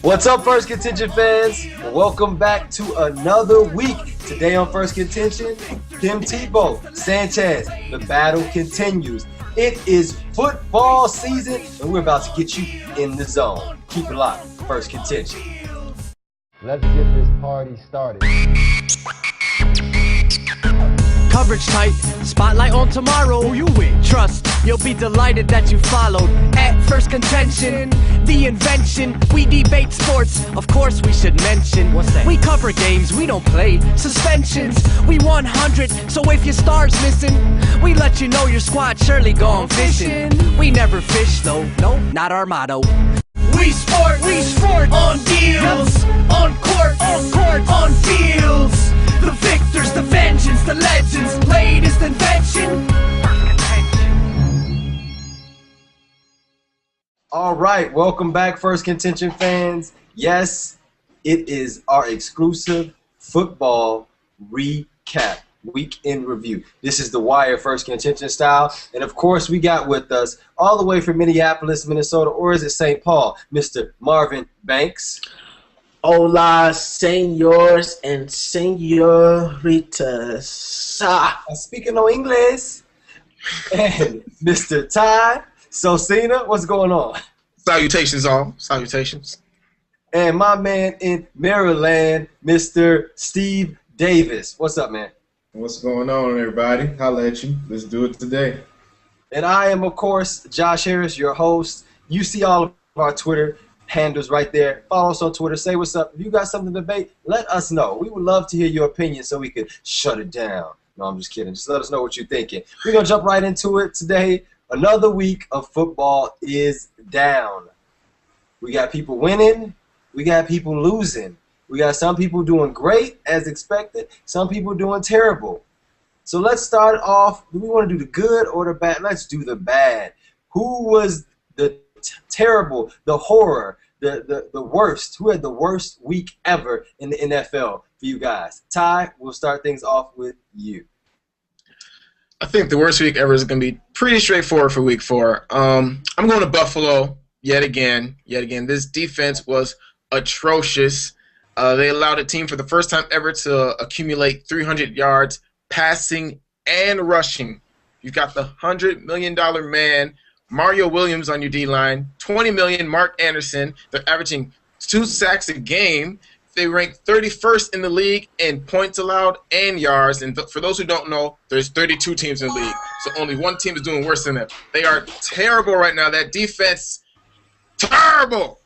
What's up, First Contention fans? Welcome back to another week. Today on First Contention, Tim Tebow, Sanchez, the battle continues. It is football season, and we're about to get you in the zone. Keep it locked, First Contention. Let's get this party started. Coverage tight, spotlight on tomorrow. Who you with? Trust, you'll be delighted that you followed. At Phirst Contention, the invention. We debate sports, of course we should mention. What's that? We cover games, we don't play suspensions. We 100, so if your star's missing, we let you know your squad surely gone fishing. We never fish though, no, not our motto. We sport on deals, on court, on fields. The victors, the vengeance, the legends, latest invention. All right, welcome back, First Contention fans. Yes, it is our exclusive football recap, week in review. This is the Wire First Contention style, and of course, we got with us all the way from Minneapolis, Minnesota, or is it St. Paul, Mr. Marvin Banks. Hola, señores and señoritas. Speaking no English. And Mr. Ty Sosina, what's going on? Salutations, all. Salutations. And my man in Maryland, Mr. Steve Davis. What's up, man? What's going on, everybody? Holla at you. Let's do it today. And I am, of course, Josh Harris, your host. You see all of our Twitter handles right there. Follow us on Twitter. Say what's up. If you got something to debate, let us know. We would love to hear your opinion so we could shut it down. No, I'm just kidding. Just let us know what you're thinking. We're going to jump right into it today. Another week of football is down. We got people winning. We got people losing. We got some people doing great, as expected. Some people doing terrible. So let's start off. Do we want to do the good or the bad? Let's do the bad. Who was the terrible, the horror, the worst? Who had the worst week ever in the NFL for you guys? Ty, we'll start things off with you. I think the worst week ever is going to be pretty straightforward for week 4. I'm going to Buffalo yet again. This defense was atrocious. They allowed a team for the first time ever to accumulate 300 yards passing and rushing. You've got the $100 million man, Mario Williams, on your D-line, $20 million, Mark Anderson. They're averaging 2 sacks a game. They rank 31st in the league in points allowed and yards. And for those who don't know, there's 32 teams in the league. So only one team is doing worse than them. They are terrible right now. That defense, terrible.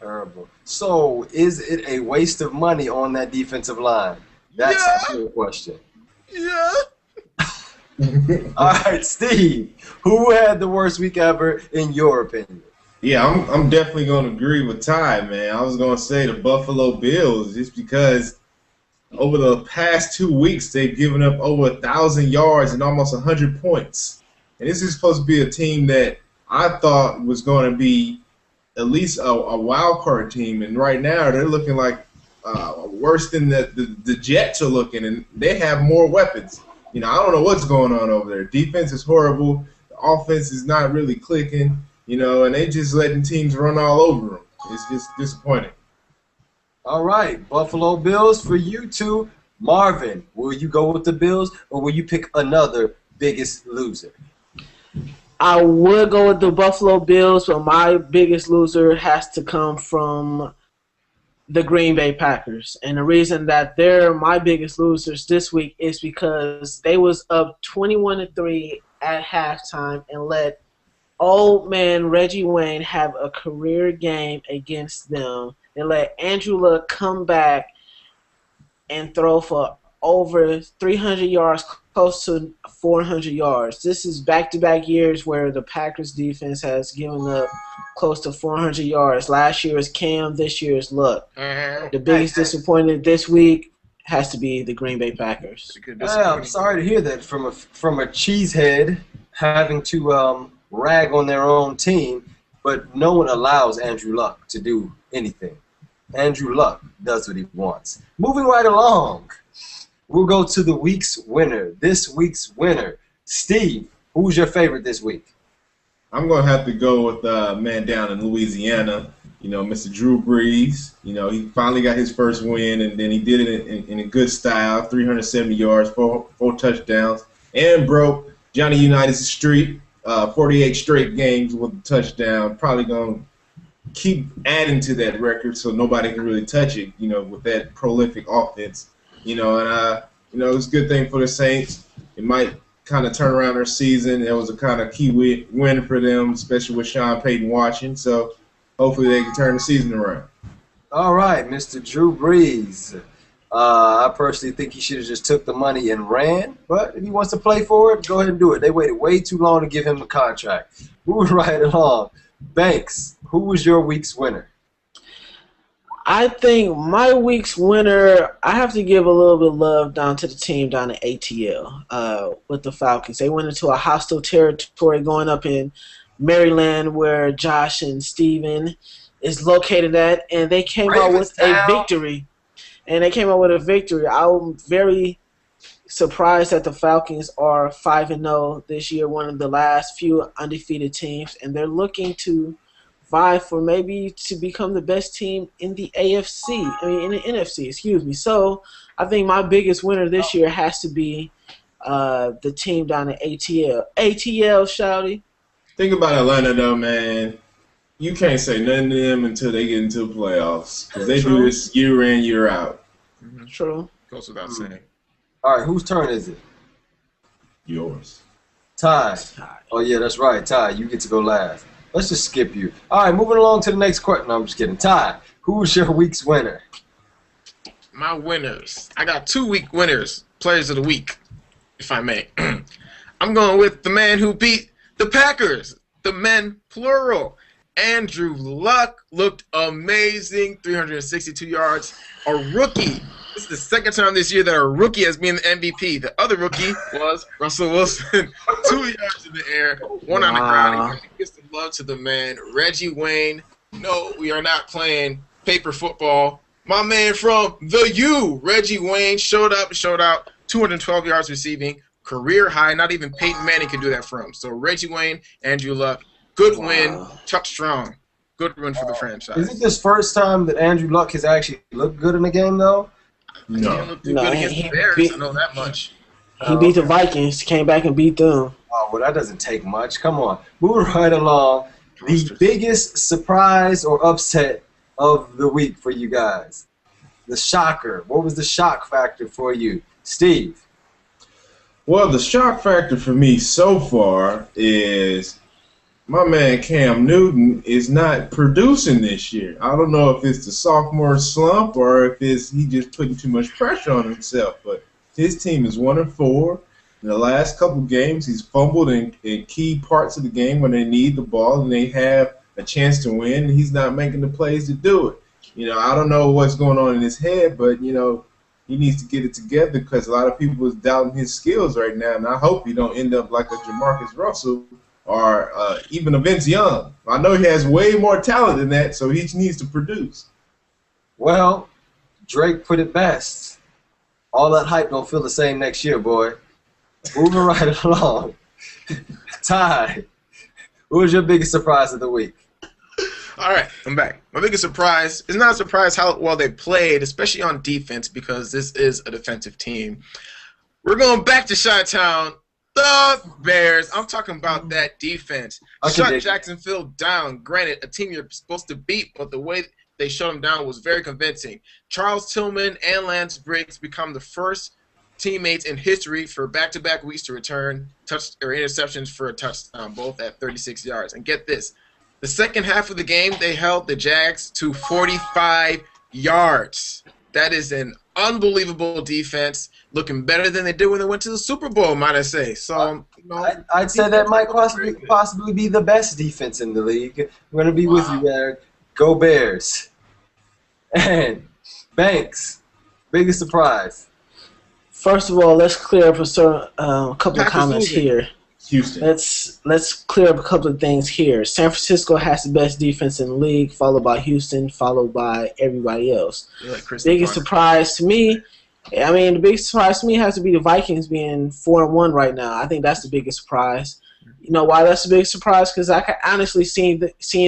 Terrible. So is it a waste of money on that defensive line? That's the question. Yeah. All right, Steve, who had the worst week ever in your opinion? Yeah, I'm definitely going to agree with Ty, man. I was going to say the Buffalo Bills just because over the past 2 weeks they've given up over 1,000 yards and almost 100 points. And this is supposed to be a team that I thought was going to be at least a wild card team. And right now they're looking like worse than the Jets are looking, and they have more weapons. I don't know what's going on over there. Defense is horrible. The offense is not really clicking. And they just letting teams run all over them. It's just disappointing. All right, Buffalo Bills for you two. Marvin, will you go with the Bills or will you pick another biggest loser? I would go with the Buffalo Bills, but my biggest loser has to come from the Green Bay Packers. And the reason that they're my biggest losers this week is because they was up 21-3 at halftime and let old man Reggie Wayne have a career game against them. They let Andrew Luck come back and throw for over 300 yards, close to 400 yards. This is back-to-back years where the Packers defense has given up close to 400 yards. Last year was Cam, this year is Luck. The biggest disappointment this week has to be the Green Bay Packers. Yeah, I'm sorry to hear that from a cheesehead having to rag on their own team, but no one allows Andrew Luck to do anything. Andrew Luck does what he wants. Moving right along, we'll go to the week's winner. This week's winner, Steve, who's your favorite this week? I'm going to have to go with man down in Louisiana. Mr. Drew Brees. He finally got his first win, and then he did it in a good style, 370 yards, four touchdowns, and broke Johnny United's streak, 48 straight games with a touchdown. Probably going to keep adding to that record so nobody can really touch it, with that prolific offense. It's a good thing for the Saints. It might kind of turn around their season. It was a kind of key win for them, especially with Sean Payton watching. So hopefully they can turn the season around. All right, Mr. Drew Brees. I personally think he should have just took the money and ran. But if he wants to play for it, go ahead and do it. They waited way too long to give him a contract. Moving right along. Banks, who was your week's winner? I think my week's winner, I have to give a little bit of love down to the team down in ATL with the Falcons. They went into a hostile territory going up in Maryland where Josh and Steven is located at, and they came out with a victory. I'm very surprised that the Falcons are 5-0 this year, one of the last few undefeated teams, and they're looking to vie for maybe to become the best team in the in the NFC, excuse me. So I think my biggest winner this year has to be the team down in ATL. ATL, shouty. Think about Atlanta, though, man. You can't say nothing to them until they get into the playoffs, because they do this year in, year out. True. Goes without saying. All right, whose turn is it? Yours. Ty. Oh, yeah, that's right. Ty, you get to go last. Let's just skip you. All right, moving along to the next question. No, I'm just kidding. Ty, who's your week's winner? My winners. I got 2 week winners, players of the week, if I may. I'm going with the man who beat the Packers, the men, plural. Andrew Luck looked amazing, 362 yards. A rookie. This is the second time this year that a rookie has been the MVP. The other rookie was Russell Wilson. 2 yards in the air, 1 on the ground. He gives the love to the man, Reggie Wayne. No, we are not playing paper football. My man from the U, Reggie Wayne, showed up and showed out. 212 yards receiving, career high. Not even Peyton Manning can do that for him. So Reggie Wayne, Andrew Luck, good win. Chuck Strong, good win for the franchise. Is it this first time that Andrew Luck has actually looked good in the game, though? He didn't look too good against the Bears, I know that much. He beat the Vikings, came back and beat them. Oh, well, that doesn't take much. Come on. Moving right along, the biggest surprise or upset of the week for you guys. The shocker. What was the shock factor for you? Steve. Well, the shock factor for me so far is my man Cam Newton is not producing this year. I don't know if it's the sophomore slump or if it's he just putting too much pressure on himself, but his team is 1-4. In the last couple games, he's fumbled in key parts of the game when they need the ball and they have a chance to win, and he's not making the plays to do it. I don't know what's going on in his head, but, he needs to get it together because a lot of people is doubting his skills right now, and I hope he don't end up like a Jamarcus Russell or even a Vince Young. I know he has way more talent than that, so he needs to produce. Well, Drake put it best. All that hype don't feel the same next year, boy. Moving right along. Ty, who was your biggest surprise of the week? All right, I'm back. My biggest surprise is not a surprise how well they played, especially on defense, because this is a defensive team. We're going back to Chi-Town. The Bears. I'm talking about that defense. Shut Jacksonville down. Granted, a team you're supposed to beat, but the way they shut them down was very convincing. Charles Tillman and Lance Briggs become the first teammates in history for back-to-back weeks to return interceptions for a touchdown, both at 36 yards. And get this. The second half of the game, they held the Jags to 45 yards. That is an unbelievable defense, looking better than they did when they went to the Super Bowl, might I say. So, I'd say that might possibly be the best defense in the league. I'm going to be with you, Eric. Go Bears. And Banks, biggest surprise. First of all, let's clear up a couple of comments here. Houston. Let's clear up a couple of things here. San Francisco has the best defense in the league, followed by Houston, followed by everybody else. Biggest surprise to me, the biggest surprise to me has to be the Vikings being 4-1 right now. I think that's the biggest surprise. You know why that's a big surprise? Because I can honestly seeing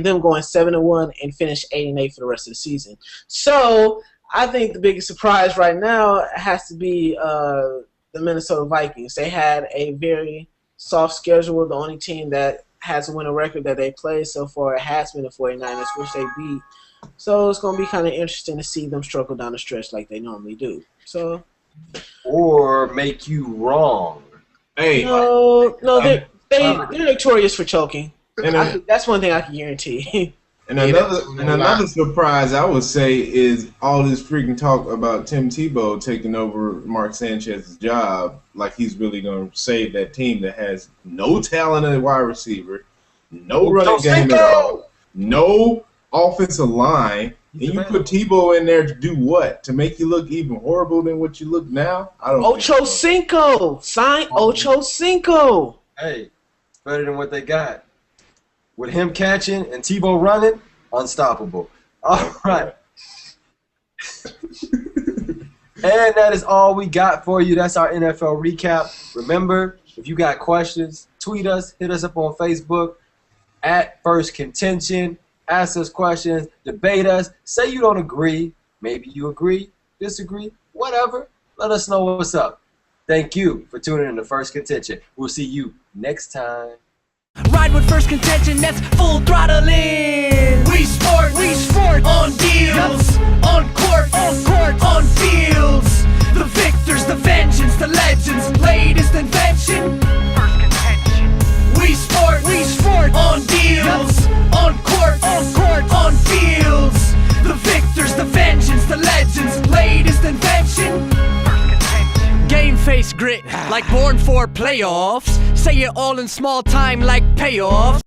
them going 7-1 and finish 8-8 for the rest of the season. So I think the biggest surprise right now has to be the Minnesota Vikings. They had a very soft schedule. The only team that has a winning record that they played so far has been the 49ers, which they beat. So it's going to be kind of interesting to see them struggle down the stretch like they normally do. So, or make you wrong. Hey, no, they're notorious for choking. And that's one thing I can guarantee. And another surprise I would say is all this freaking talk about Tim Tebow taking over Mark Sanchez's job, like he's really going to save that team that has no talent at wide receiver, no running game at all, no offensive line, and you put Tebow in there to do what? To make you look even horrible than what you look now? I don't. Ocho Cinco, sign Ocho Cinco. Hey, it's better than what they got. With him catching and Tebow running, unstoppable. All right. And that is all we got for you. That's our NFL recap. Remember, if you got questions, tweet us, hit us up on Facebook at Phirst Contention. Ask us questions, debate us. Say you don't agree. Maybe you agree, disagree, whatever. Let us know what's up. Thank you for tuning in to Phirst Contention. We'll see you next time. Ride with Phirst Contention, that's full throttle in. We sport on deals, on court, on fields. The victors, the vengeance, the legends, latest invention. Phirst Contention. We sport on deals, on court, on fields. The victors, the vengeance, the legends, latest invention. Game face grit, like born for playoffs. Say it all in small time like payoffs.